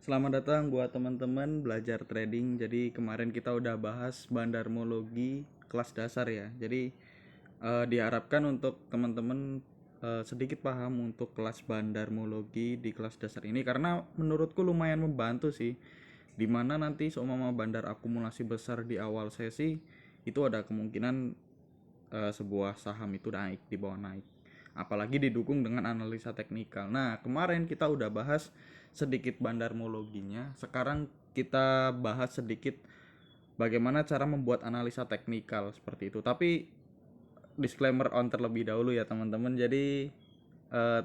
Selamat datang buat teman-teman belajar trading. Jadi kemarin kita udah bahas bandarmologi kelas dasar ya. Jadi diharapkan untuk teman-teman sedikit paham untuk kelas bandarmologi di kelas dasar ini karena menurutku lumayan membantu sih. Dimana nanti seumpama bandar akumulasi besar di awal sesi itu ada kemungkinan sebuah saham itu naik, di bawah naik, apalagi didukung dengan analisa teknikal. Nah, kemarin kita udah bahas sedikit bandarmologinya, sekarang kita bahas sedikit bagaimana cara membuat analisa teknikal seperti itu. Tapi disclaimer on terlebih dahulu ya teman-teman. Jadi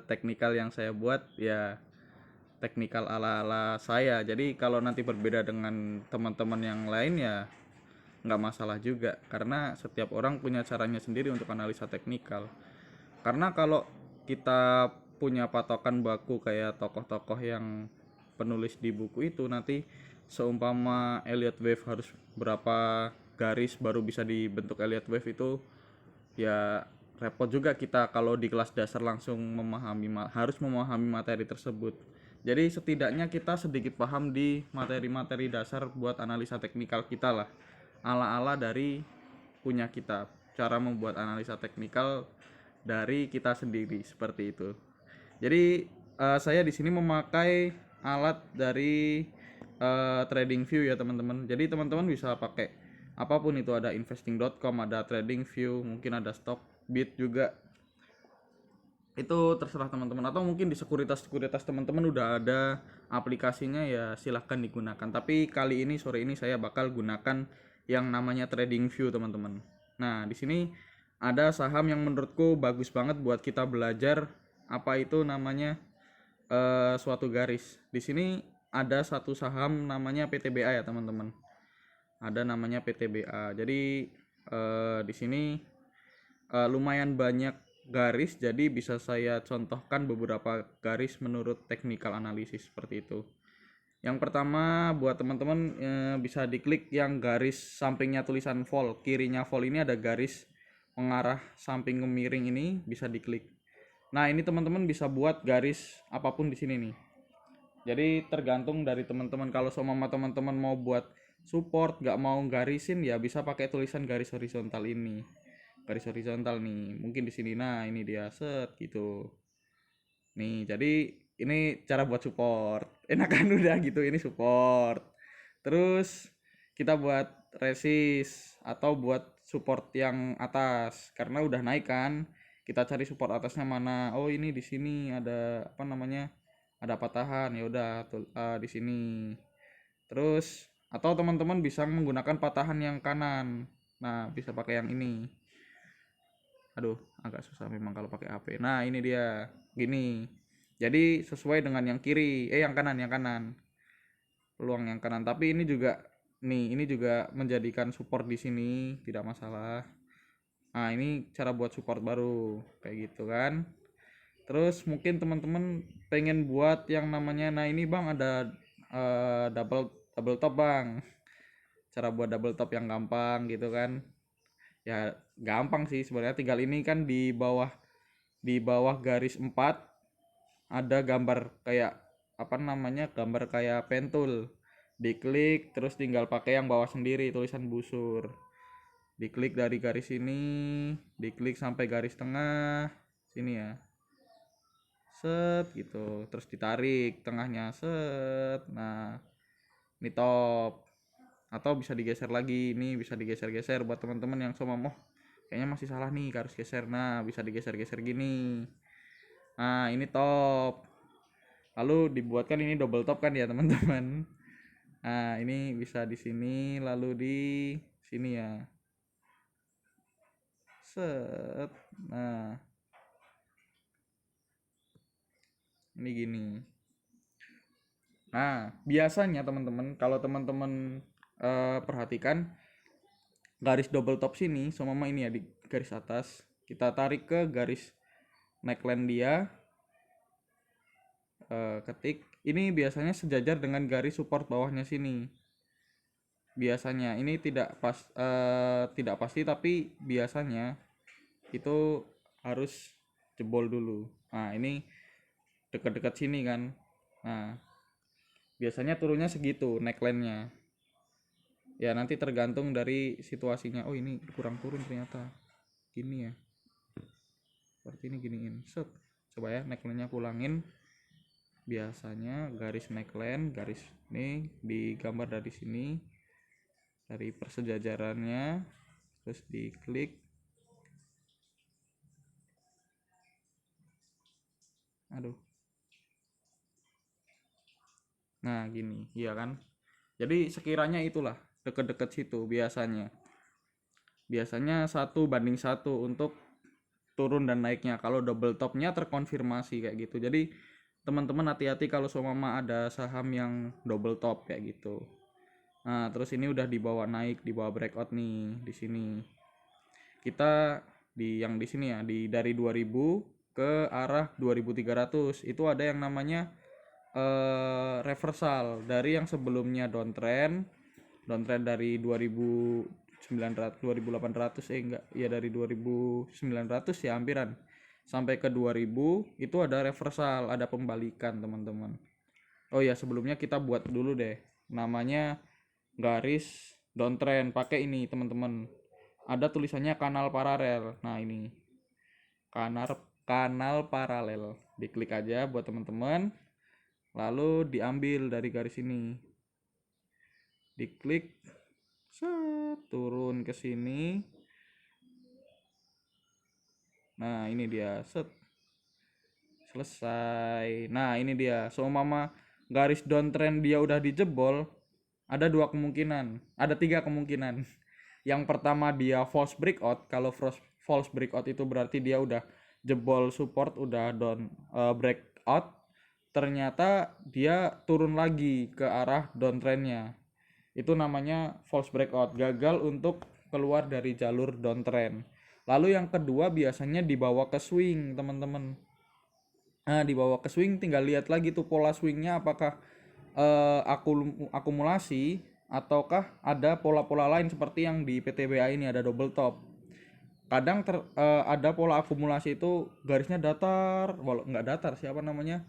teknikal yang saya buat ya teknikal ala-ala saya. Jadi kalau nanti berbeda dengan teman-teman yang lain ya nggak masalah juga, karena setiap orang punya caranya sendiri untuk analisa teknikal. Karena kalau kita punya patokan baku kayak tokoh-tokoh yang penulis di buku itu, nanti seumpama Elliott Wave harus berapa garis baru bisa dibentuk Elliott Wave itu, ya repot juga kita kalau di kelas dasar langsung harus memahami materi tersebut. Jadi setidaknya kita sedikit paham di materi-materi dasar buat analisa teknikal kita lah, ala-ala dari punya kita, cara membuat analisa teknikal dari kita sendiri seperti itu. Jadi saya di sini memakai alat dari TradingView ya teman-teman. Jadi teman-teman bisa pakai apapun itu, ada investing.com, ada TradingView, mungkin ada Stockbit juga. Itu terserah teman-teman, atau mungkin di sekuritas teman-teman udah ada aplikasinya, ya silahkan digunakan. Tapi kali ini sore ini saya bakal gunakan yang namanya TradingView teman-teman. Nah, di sini ada saham yang menurutku bagus banget buat kita belajar apa itu namanya suatu garis. Di sini ada satu saham namanya PTBA ya teman-teman. Ada namanya PTBA. Jadi di sini lumayan banyak garis, jadi bisa saya contohkan beberapa garis menurut technical analysis seperti itu. Yang pertama buat teman-teman bisa diklik yang garis sampingnya tulisan vol, kirinya vol ini ada garis mengarah samping ke miring, ini bisa diklik. Nah, ini teman-teman bisa buat garis apapun di sini nih. Jadi tergantung dari teman-teman. Kalau sama teman-teman mau buat support, nggak mau garisin, ya bisa pakai tulisan garis horizontal ini. Garis horizontal nih, mungkin di sini. Nah, ini dia set gitu. Nih, jadi ini cara buat support. Enakan udah gitu, ini support. Terus kita buat resist atau buat support yang atas karena udah naik kan. Kita cari support atasnya mana. Oh, ini di sini ada apa namanya? Ada patahan. Ya udah di sini. Terus atau teman-teman bisa menggunakan patahan yang kanan. Nah, bisa pakai yang ini. Aduh, agak susah memang kalau pakai HP. Nah, ini dia. Gini. Jadi sesuai dengan yang kiri, yang kanan. Peluang yang kanan. Tapi ini juga nih, ini juga menjadikan support di sini, tidak masalah. Nah, ini cara buat support baru kayak gitu kan. Terus mungkin teman-teman pengen buat yang namanya, nah ini Bang ada double double top Bang. Cara buat double top yang gampang gitu kan. Ya gampang sih sebenarnya, tinggal ini kan di bawah garis 4 ada gambar kayak apa namanya, gambar kayak pentul, diklik terus tinggal pakai yang bawah sendiri tulisan busur, diklik dari garis ini, diklik sampai garis tengah sini ya, set gitu, terus ditarik tengahnya set. Nah, ini top. Atau bisa digeser lagi, ini bisa digeser-geser buat teman-teman yang sama mau kayaknya masih salah nih, harus geser. Nah, bisa digeser-geser gini. Nah, ini top. Lalu dibuatkan ini double top kan ya teman-teman. Nah, ini bisa di sini lalu di sini ya. Set. Nah, ini gini. Nah, biasanya teman-teman kalau teman-teman perhatikan garis double top sini sama ini ya, di garis atas kita tarik ke garis neckline dia, ketik ini biasanya sejajar dengan garis support bawahnya sini. Biasanya ini tidak pasti, tapi biasanya itu harus jebol dulu. Nah, ini dekat-dekat sini kan. Nah, biasanya turunnya segitu neckline-nya. Ya nanti tergantung dari situasinya. Oh ini kurang turun ternyata, gini ya, seperti ini, giniin set. Coba ya neckline-nya kulangin. Biasanya garis neckline, garis ini digambar dari sini, dari persejajarannya, terus diklik. Aduh, nah gini iya kan. Jadi sekiranya itulah deket-deket situ biasanya 1:1 untuk turun dan naiknya. Kalau double topnya terkonfirmasi kayak gitu. Jadi teman-teman hati-hati kalau seumpama ada saham yang double top kayak gitu. Nah terus ini udah dibawa naik, dibawa breakout nih di sini. Kita di yang di sini ya, dari 2000 ke arah 2300 itu ada yang namanya reversal dari yang sebelumnya downtrend dari 2900 2800 enggak ya, dari 2900 ya hampiran sampai ke 2000 itu ada reversal, ada pembalikan teman-teman. Oh ya sebelumnya kita buat dulu deh namanya garis downtrend pakai ini teman-teman, ada tulisannya kanal paralel. Nah ini kanal kanal paralel, diklik aja buat teman-teman, lalu diambil dari garis ini, diklik set, turun ke sini. Nah ini dia set, selesai. Nah ini dia, seumpama garis downtrend dia udah dijebol, ada dua kemungkinan, ada tiga kemungkinan. Yang pertama dia false breakout. Kalau false breakout itu berarti dia udah jebol support, udah breakout, ternyata dia turun lagi ke arah downtrendnya, itu namanya false breakout, gagal untuk keluar dari jalur downtrend. Lalu yang kedua biasanya dibawa ke swing teman-teman. Nah dibawa ke swing tinggal lihat lagi tuh pola swingnya, apakah akumulasi ataukah ada pola-pola lain seperti yang di PTBA ini ada double top. Kadang ada pola akumulasi itu garisnya datar, walau nggak datar siapa namanya,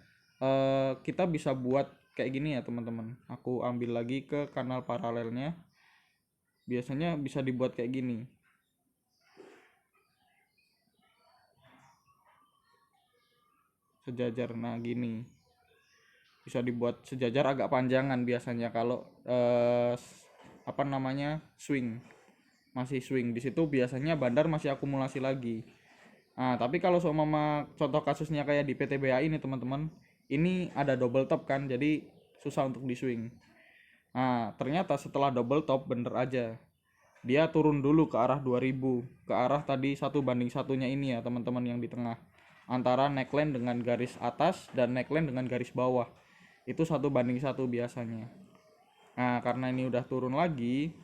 kita bisa buat kayak gini ya teman-teman. Aku ambil lagi ke kanal paralelnya, biasanya bisa dibuat kayak gini, sejajar. Nah gini bisa dibuat sejajar, agak panjangan biasanya kalau apa namanya swing, masih swing di situ biasanya bandar masih akumulasi lagi. Nah tapi kalau seumpama contoh kasusnya kayak di PTBA ini teman-teman, ini ada double top kan, jadi susah untuk di swing. Nah ternyata setelah double top bener aja dia turun dulu ke arah 2000, ke arah tadi 1:1-nya ini ya teman-teman, yang di tengah antara neckline dengan garis atas dan neckline dengan garis bawah, itu 1:1 biasanya. Nah karena ini udah turun lagi,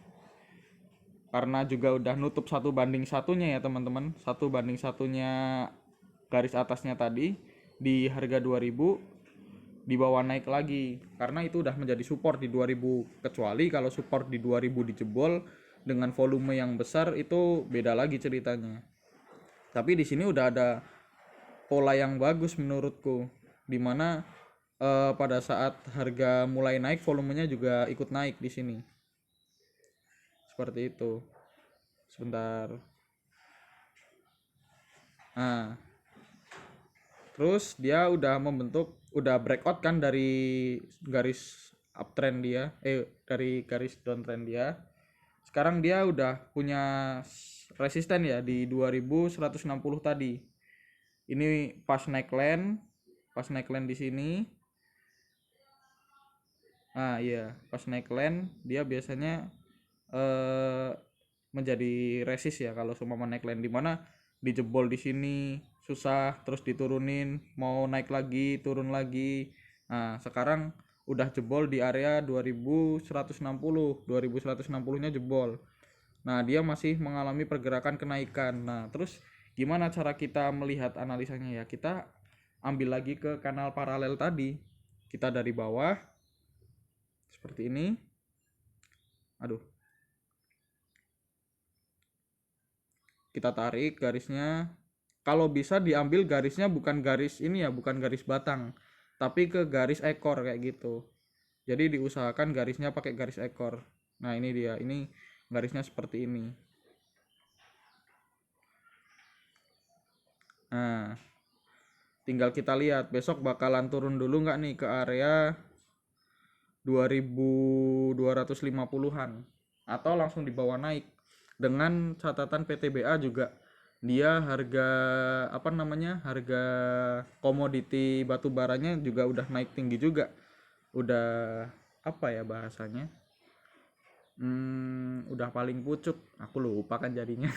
karena juga udah nutup 1:1-nya ya teman-teman, 1:1-nya garis atasnya tadi di harga 2000, dibawa naik lagi karena itu udah menjadi support di 2000. Kecuali kalau support di 2000 dijebol dengan volume yang besar, itu beda lagi ceritanya. Tapi di sini udah ada pola yang bagus menurutku, dimana pada saat harga mulai naik volumenya juga ikut naik di sini, seperti itu. Sebentar. Nah terus dia udah membentuk, udah breakout kan dari garis uptrend dia, dari garis downtrend dia. Sekarang dia udah punya resisten ya di 2160 tadi. Ini pas neckline di sini. Nah iya pas neckline dia biasanya eh, menjadi resist ya kalau semua neckline, dimana dijebol di sini susah, terus diturunin mau naik lagi turun lagi. Nah sekarang udah jebol di area 2160, 2160-nya jebol. Nah dia masih mengalami pergerakan kenaikan. Nah terus gimana cara kita melihat analisanya ya, kita ambil lagi ke kanal paralel tadi, kita dari bawah seperti ini. Aduh, kita tarik garisnya. Kalau bisa diambil garisnya bukan garis ini ya, bukan garis batang, tapi ke garis ekor kayak gitu. Jadi diusahakan garisnya pakai garis ekor. Nah ini dia, ini garisnya seperti ini. Nah tinggal kita lihat besok bakalan turun dulu nggak nih ke area 2250-an atau langsung dibawa naik. Dengan catatan PTBA juga dia harga apa namanya, harga komoditi batu baranya juga udah naik tinggi juga, udah apa ya bahasanya, udah paling pucuk, aku lupa kan jadinya.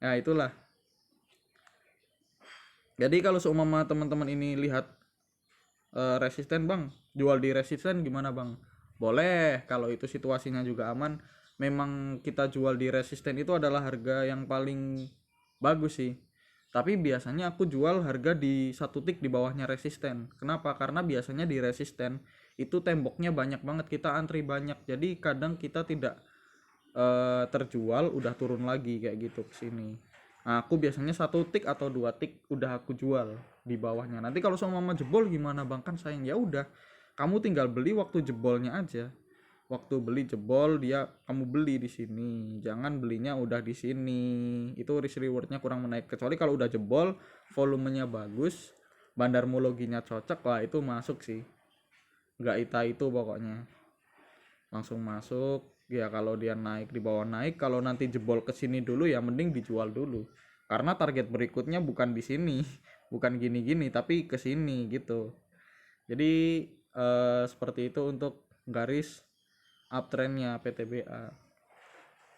Nah itulah, jadi kalau seumpama teman-teman ini lihat resisten bang, jual di resisten gimana bang, boleh kalau itu situasinya juga aman. Memang kita jual di resisten itu adalah harga yang paling bagus sih, tapi biasanya aku jual harga di satu tik di bawahnya resisten. Kenapa? Karena biasanya di resisten itu temboknya banyak banget, kita antri banyak, jadi kadang kita tidak terjual udah turun lagi kayak gitu ke sini. Nah, aku biasanya satu tik atau dua tik udah aku jual di bawahnya. Nanti kalau sama mama jebol gimana bang, kan sayang. Ya udah, kamu tinggal beli waktu jebolnya aja. Waktu beli jebol dia kamu beli di sini. Jangan belinya udah di sini. Itu risk rewardnya kurang menaik. Kecuali kalau udah jebol, volumenya bagus, bandarmologinya cocok, lah itu masuk sih. Nggak itu pokoknya. Langsung masuk. Ya kalau dia naik di bawah naik, kalau nanti jebol ke sini dulu ya mending dijual dulu. Karena target berikutnya bukan di sini, bukan gini-gini tapi ke sini gitu. Jadi seperti itu untuk garis uptrendnya PTBA.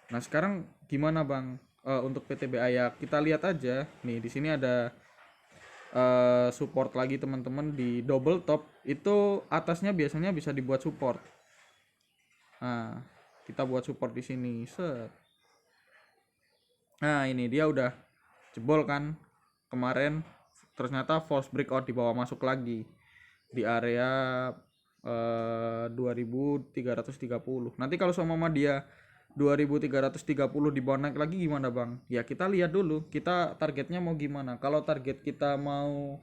Nah sekarang gimana bang, untuk PTBA ya kita lihat aja nih, di sini ada support lagi teman-teman di double top, itu atasnya biasanya bisa dibuat support. Nah kita buat support di sini, set. Nah ini dia udah jebol kan kemarin, ternyata false breakout di bawah, masuk lagi di area 2330. Nanti kalau sama dia 2330 di bawah naik lagi gimana bang? Ya kita lihat dulu kita targetnya mau gimana. Kalau target kita mau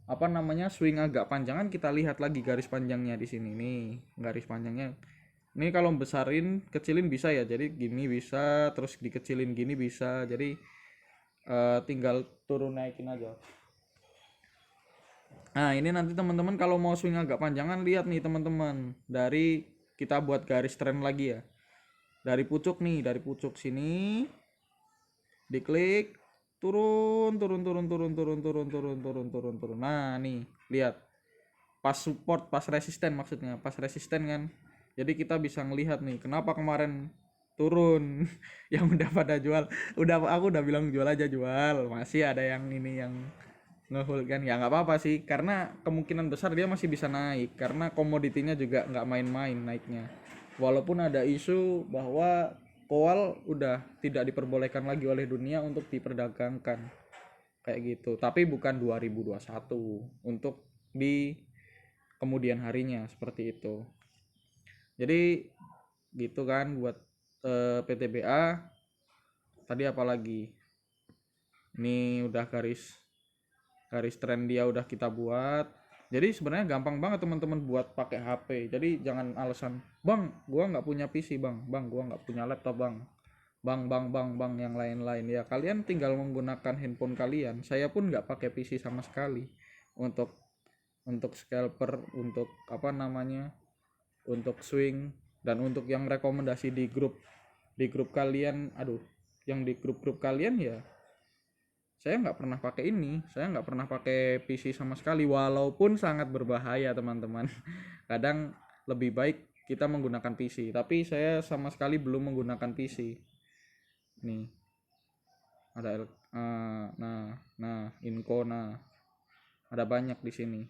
apa namanya swing agak panjangan, kita lihat lagi garis panjangnya di sini nih, garis panjangnya. Ini kalau besarin kecilin bisa ya, jadi gini bisa, terus dikecilin gini bisa, jadi tinggal turun naikin aja. Nah ini nanti teman-teman kalau mau swing agak panjangan, lihat nih teman-teman, dari kita buat garis trend lagi ya, dari pucuk nih, dari pucuk sini diklik, turun turun turun turun turun turun turun turun turun turun. Nah nih lihat, pas support, pas resisten, maksudnya pas resisten kan, jadi kita bisa ngelihat nih kenapa kemarin turun. Yang udah pada jual, udah aku udah bilang jual aja, jual, masih ada yang ini yang ngehold kan, ya nggak apa-apa sih, karena kemungkinan besar dia masih bisa naik karena komoditinya juga nggak main-main naiknya. Walaupun ada isu bahwa koal udah tidak diperbolehkan lagi oleh dunia untuk diperdagangkan kayak gitu, tapi bukan 2021, untuk di kemudian harinya seperti itu. Jadi gitu kan buat PTBA. Tadi apalagi, ini udah garis garis tren dia udah kita buat. Jadi sebenarnya gampang banget teman-teman buat pakai HP. Jadi jangan alasan bang gua nggak punya PC, bang gua nggak punya laptop, bang yang lain-lain. Ya kalian tinggal menggunakan handphone kalian. Saya pun nggak pakai PC sama sekali untuk scalper, untuk apa namanya, untuk swing, dan untuk yang rekomendasi di grup kalian, aduh, yang di grup-grup kalian ya saya nggak pernah pakai ini, saya nggak pernah pakai PC sama sekali, walaupun sangat berbahaya teman-teman. Kadang lebih baik kita menggunakan PC, tapi saya sama sekali belum menggunakan PC. Nih ada nah Inco, nah ada banyak di sini.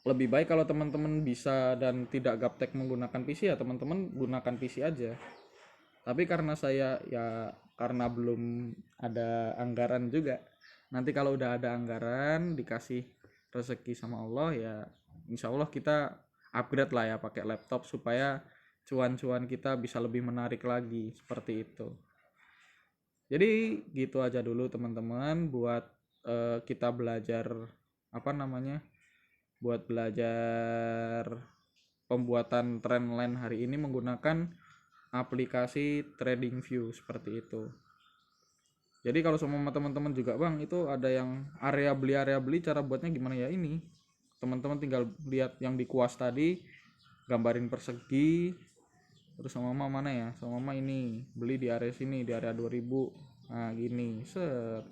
Lebih baik kalau teman-teman bisa dan tidak gaptek menggunakan PC, ya teman-teman gunakan PC aja. Tapi karena saya ya karena belum ada anggaran juga, nanti kalau udah ada anggaran, dikasih rezeki sama Allah, ya insya Allah kita upgrade lah ya pakai laptop supaya cuan-cuan kita bisa lebih menarik lagi, seperti itu. Jadi gitu aja dulu teman-teman buat kita belajar apa namanya, buat belajar pembuatan trendline hari ini menggunakan aplikasi TradingView seperti itu. Jadi kalau sama teman-teman juga bang, itu ada yang area beli, cara buatnya gimana ya ini. Teman-teman tinggal lihat yang di kuas tadi, gambarin persegi, terus sama mama mana ya, sama mama ini beli di area sini, di area 2000. Nah gini, set,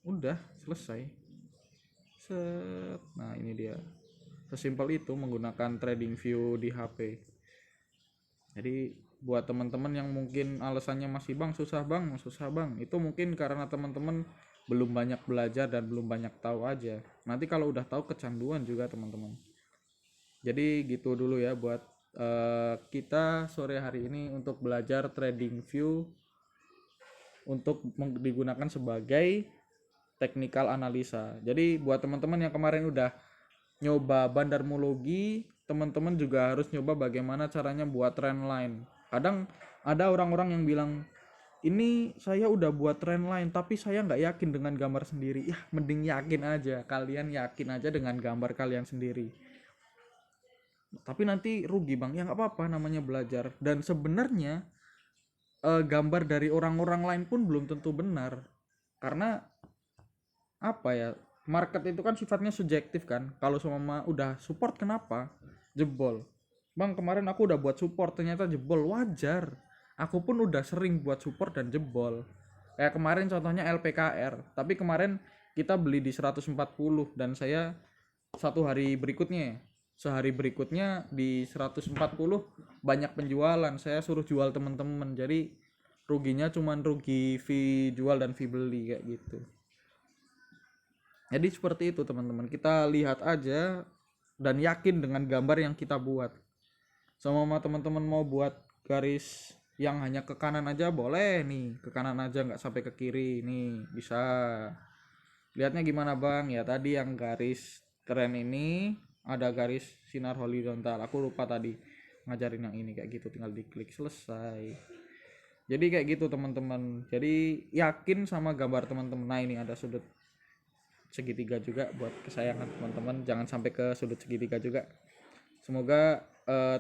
udah selesai. Set, nah ini dia. Sesimpel itu menggunakan TradingView di HP. Jadi buat teman-teman yang mungkin alasannya masih bang susah bang, itu mungkin karena teman-teman belum banyak belajar dan belum banyak tahu aja. Nanti kalau udah tahu kecanduan juga teman-teman. Jadi gitu dulu ya buat kita sore hari ini untuk belajar TradingView untuk digunakan sebagai technical analisa. Jadi buat teman-teman yang kemarin udah nyoba bandarmologi, teman-teman juga harus nyoba bagaimana caranya buat trendline. Kadang ada orang-orang yang bilang, ini saya udah buat trendline tapi saya nggak yakin dengan gambar sendiri. Ya mending yakin aja, kalian yakin aja dengan gambar kalian sendiri. Tapi nanti rugi bang, ya nggak apa-apa, namanya belajar. Dan sebenarnya gambar dari orang-orang lain pun belum tentu benar. Karena apa ya, market itu kan sifatnya subjektif kan. Kalau sama udah support kenapa jebol, bang kemarin aku udah buat support ternyata jebol, wajar. Aku pun udah sering buat support dan jebol, kayak kemarin contohnya LPKR. Tapi kemarin kita beli di 140 dan saya sehari berikutnya di 140 banyak penjualan, saya suruh jual temen-temen. Jadi ruginya cuman rugi fee jual dan fee beli kayak gitu. Jadi seperti itu teman-teman, kita lihat aja dan yakin dengan gambar yang kita buat. Sama teman-teman mau buat garis yang hanya ke kanan aja boleh nih, ke kanan aja nggak sampai ke kiri nih bisa. Lihatnya gimana bang? Ya tadi yang garis tren ini ada garis sinar horizontal, aku lupa tadi ngajarin yang ini, kayak gitu tinggal diklik selesai. Jadi kayak gitu teman-teman, jadi yakin sama gambar teman-teman. Nah ini ada sudut segitiga juga buat kesayangan teman-teman, jangan sampai ke sudut segitiga juga. Semoga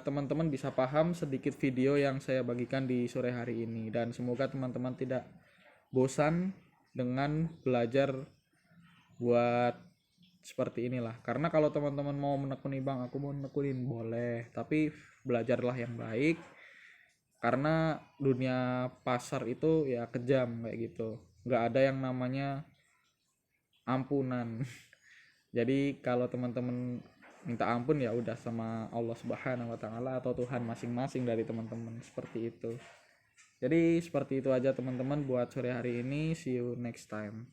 teman-teman bisa paham sedikit video yang saya bagikan di sore hari ini, dan semoga teman-teman tidak bosan dengan belajar buat seperti inilah. Karena kalau teman-teman mau menekuni bang, aku mau menekunin boleh, tapi belajarlah yang baik, karena dunia pasar itu ya kejam kayak gitu, nggak ada yang namanya ampunan. Jadi kalau teman-teman minta ampun ya udah sama Allah Subhanahu wa taala atau Tuhan masing-masing dari teman-teman, seperti itu. Jadi seperti itu aja teman-teman buat sore hari ini, see you next time.